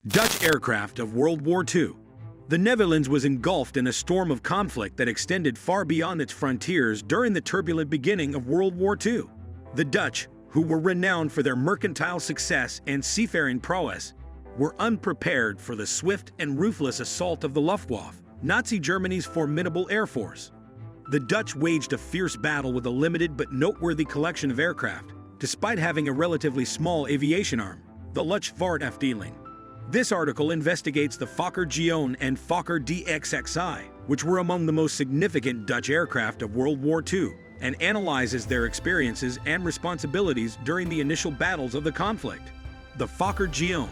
Dutch aircraft of World War II. The Netherlands was engulfed in a storm of conflict that extended far beyond its frontiers during the turbulent beginning of World War II. The Dutch, who were renowned for their mercantile success and seafaring prowess, were unprepared for the swift and ruthless assault of the Luftwaffe, Nazi Germany's formidable air force. The Dutch waged a fierce battle with a limited but noteworthy collection of aircraft, despite having a relatively small aviation arm, the Luftwaffe. This article investigates the Fokker G.1 and Fokker D.XXI, which were among the most significant Dutch aircraft of World War II, and analyzes their experiences and responsibilities during the initial battles of the conflict. The Fokker G.1.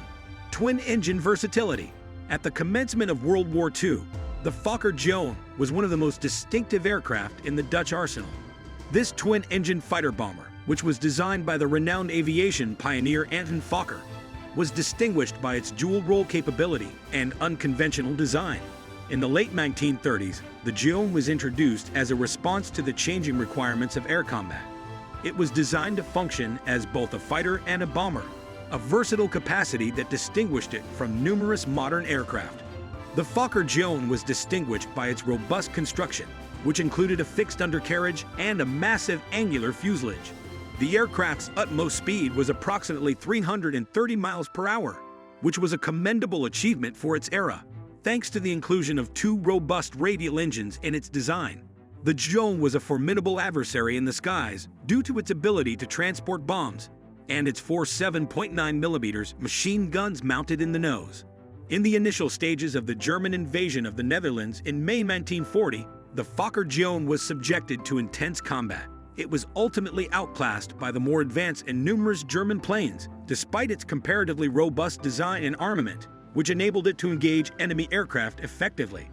Twin-engine versatility. At the commencement of World War II, the Fokker G.1 was one of the most distinctive aircraft in the Dutch arsenal. This twin-engine fighter bomber, which was designed by the renowned aviation pioneer Anton Fokker, was distinguished by its dual-role capability and unconventional design. In the late 1930s, the G.1 was introduced as a response to the changing requirements of air combat. It was designed to function as both a fighter and a bomber, a versatile capacity that distinguished it from numerous modern aircraft. The Fokker G.1 was distinguished by its robust construction, which included a fixed undercarriage and a massive angular fuselage. The aircraft's utmost speed was approximately 330 miles per hour, which was a commendable achievement for its era, thanks to the inclusion of two robust radial engines in its design. The G.1 was a formidable adversary in the skies due to its ability to transport bombs and its four 7.9mm machine guns mounted in the nose. In the initial stages of the German invasion of the Netherlands in May 1940, the Fokker G.1 was subjected to intense combat. It was ultimately outclassed by the more advanced and numerous German planes, despite its comparatively robust design and armament, which enabled it to engage enemy aircraft effectively.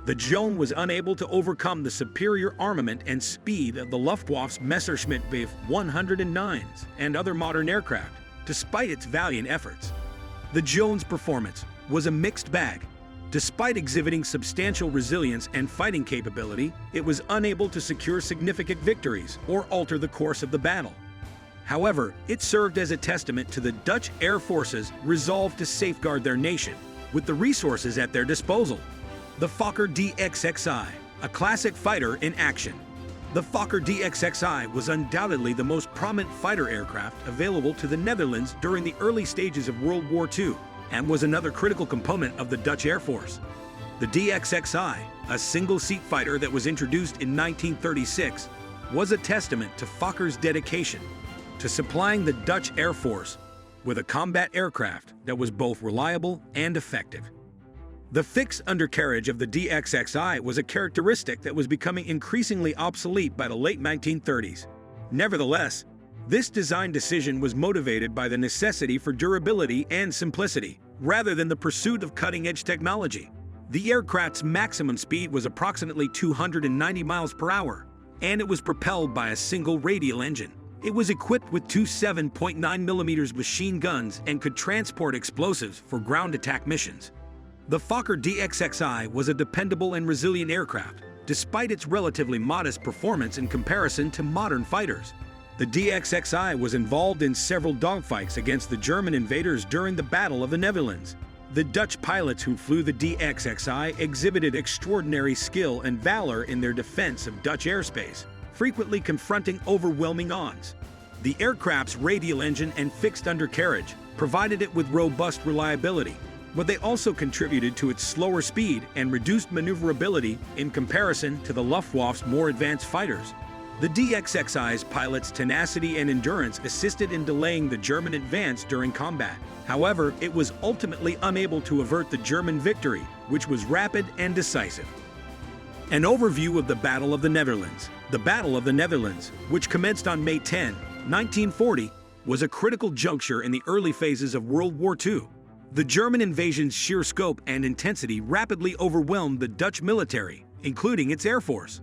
The G.1 was unable to overcome the superior armament and speed of the Luftwaffe's Messerschmitt Bf 109s and other modern aircraft, despite its valiant efforts. The G.1's performance was a mixed bag. Despite exhibiting substantial resilience and fighting capability, it was unable to secure significant victories or alter the course of the battle. However, it served as a testament to the Dutch Air Force's resolve to safeguard their nation, with the resources at their disposal. The Fokker D.XXI, a classic fighter in action. The Fokker D.XXI was undoubtedly the most prominent fighter aircraft available to the Netherlands during the early stages of World War II, and was another critical component of the Dutch Air Force. The D.XXI, a single-seat fighter that was introduced in 1936, was a testament to Fokker's dedication to supplying the Dutch Air Force with a combat aircraft that was both reliable and effective. The fixed undercarriage of the D.XXI was a characteristic that was becoming increasingly obsolete by the late 1930s. Nevertheless, this design decision was motivated by the necessity for durability and simplicity, rather than the pursuit of cutting-edge technology. The aircraft's maximum speed was approximately 290 miles per hour, and it was propelled by a single radial engine. It was equipped with two 7.9mm machine guns and could transport explosives for ground attack missions. The Fokker D.XXI was a dependable and resilient aircraft, despite its relatively modest performance in comparison to modern fighters. The D.XXI was involved in several dogfights against the German invaders during the Battle of the Netherlands. The Dutch pilots who flew the D.XXI exhibited extraordinary skill and valor in their defense of Dutch airspace, frequently confronting overwhelming odds. The aircraft's radial engine and fixed undercarriage provided it with robust reliability, but they also contributed to its slower speed and reduced maneuverability in comparison to the Luftwaffe's more advanced fighters. The D.XXI's pilots' tenacity and endurance assisted in delaying the German advance during combat. However, it was ultimately unable to avert the German victory, which was rapid and decisive. An overview of the Battle of the Netherlands. The Battle of the Netherlands, which commenced on May 10, 1940, was a critical juncture in the early phases of World War II. The German invasion's sheer scope and intensity rapidly overwhelmed the Dutch military, including its air force.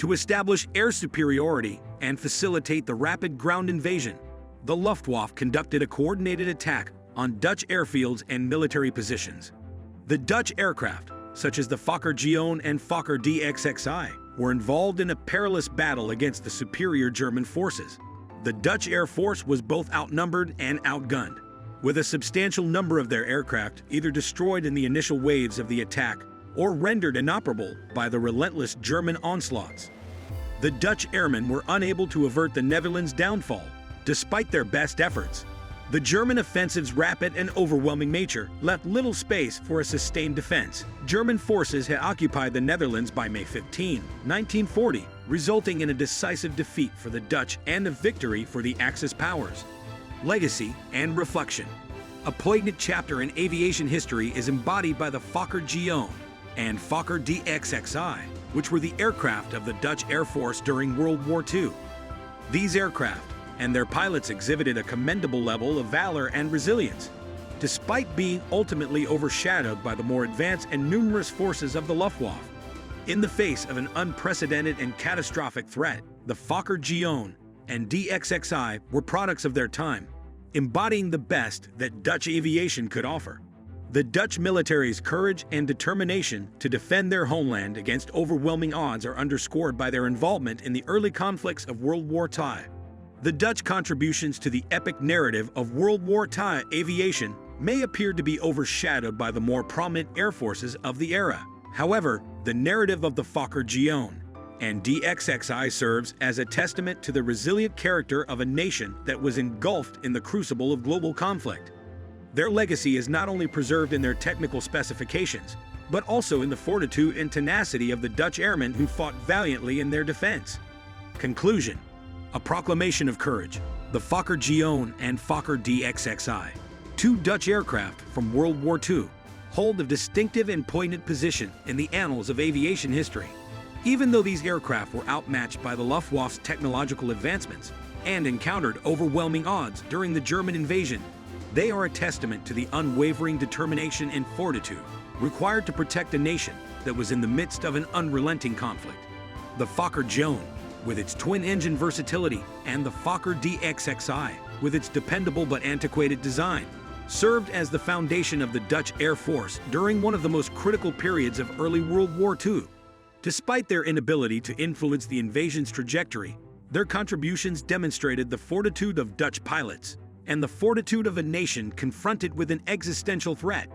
To establish air superiority and facilitate the rapid ground invasion, the Luftwaffe conducted a coordinated attack on Dutch airfields and military positions. The Dutch aircraft, such as the Fokker G.1 and Fokker D.XXI, were involved in a perilous battle against the superior German forces. The Dutch Air Force was both outnumbered and outgunned. with a substantial number of their aircraft either destroyed in the initial waves of the attack or rendered inoperable by the relentless German onslaughts. The Dutch airmen were unable to avert the Netherlands' downfall, despite their best efforts. The German offensive's rapid and overwhelming nature left little space for a sustained defense. German forces had occupied the Netherlands by May 15, 1940, resulting in a decisive defeat for the Dutch and a victory for the Axis powers. Legacy and reflection. A poignant chapter in aviation history is embodied by the Fokker G.1 and Fokker D.XXI, which were the aircraft of the Dutch Air Force during World War II. These aircraft and their pilots exhibited a commendable level of valor and resilience, despite being ultimately overshadowed by the more advanced and numerous forces of the Luftwaffe. In the face of an unprecedented and catastrophic threat, the Fokker G.1 and D.XXI were products of their time, embodying the best that Dutch aviation could offer. The Dutch military's courage and determination to defend their homeland against overwhelming odds are underscored by their involvement in the early conflicts of World War II. The Dutch contributions to the epic narrative of World War II aviation may appear to be overshadowed by the more prominent air forces of the era. However, the narrative of the Fokker G.1 and D.XXI serves as a testament to the resilient character of a nation that was engulfed in the crucible of global conflict. Their legacy is not only preserved in their technical specifications, but also in the fortitude and tenacity of the Dutch airmen who fought valiantly in their defense. Conclusion. A proclamation of courage. The Fokker G.1 and Fokker D.XXI, two Dutch aircraft from World War II, hold a distinctive and poignant position in the annals of aviation history. Even though these aircraft were outmatched by the Luftwaffe's technological advancements and encountered overwhelming odds during the German invasion, they are a testament to the unwavering determination and fortitude required to protect a nation that was in the midst of an unrelenting conflict. The Fokker G.1, with its twin-engine versatility, and the Fokker D.XXI, with its dependable but antiquated design, served as the foundation of the Dutch Air Force during one of the most critical periods of early World War II. Despite their inability to influence the invasion's trajectory, their contributions demonstrated the fortitude of Dutch pilots and the fortitude of a nation confronted with an existential threat.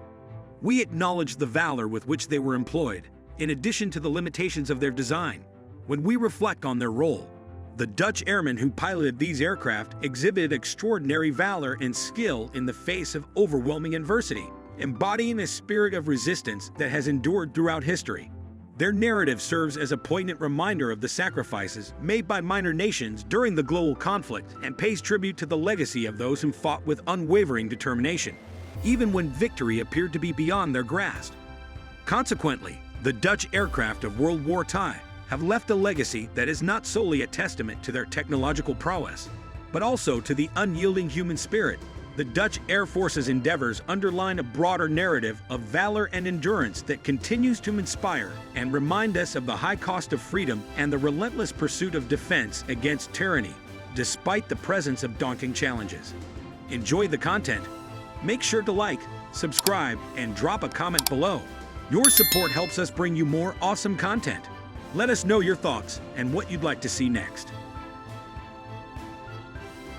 We acknowledge the valor with which they were employed, in addition to the limitations of their design. When we reflect on their role, the Dutch airmen who piloted these aircraft exhibited extraordinary valor and skill in the face of overwhelming adversity, embodying a spirit of resistance that has endured throughout history. Their narrative serves as a poignant reminder of the sacrifices made by minor nations during the global conflict and pays tribute to the legacy of those who fought with unwavering determination, even when victory appeared to be beyond their grasp. Consequently, the Dutch aircraft of World War II have left a legacy that is not solely a testament to their technological prowess, but also to the unyielding human spirit. The Dutch Air Force's endeavors underline a broader narrative of valor and endurance that continues to inspire and remind us of the high cost of freedom and the relentless pursuit of defense against tyranny, despite the presence of daunting challenges. Enjoy the content? Make sure to like, subscribe, and drop a comment below. Your support helps us bring you more awesome content. Let us know your thoughts and what you'd like to see next.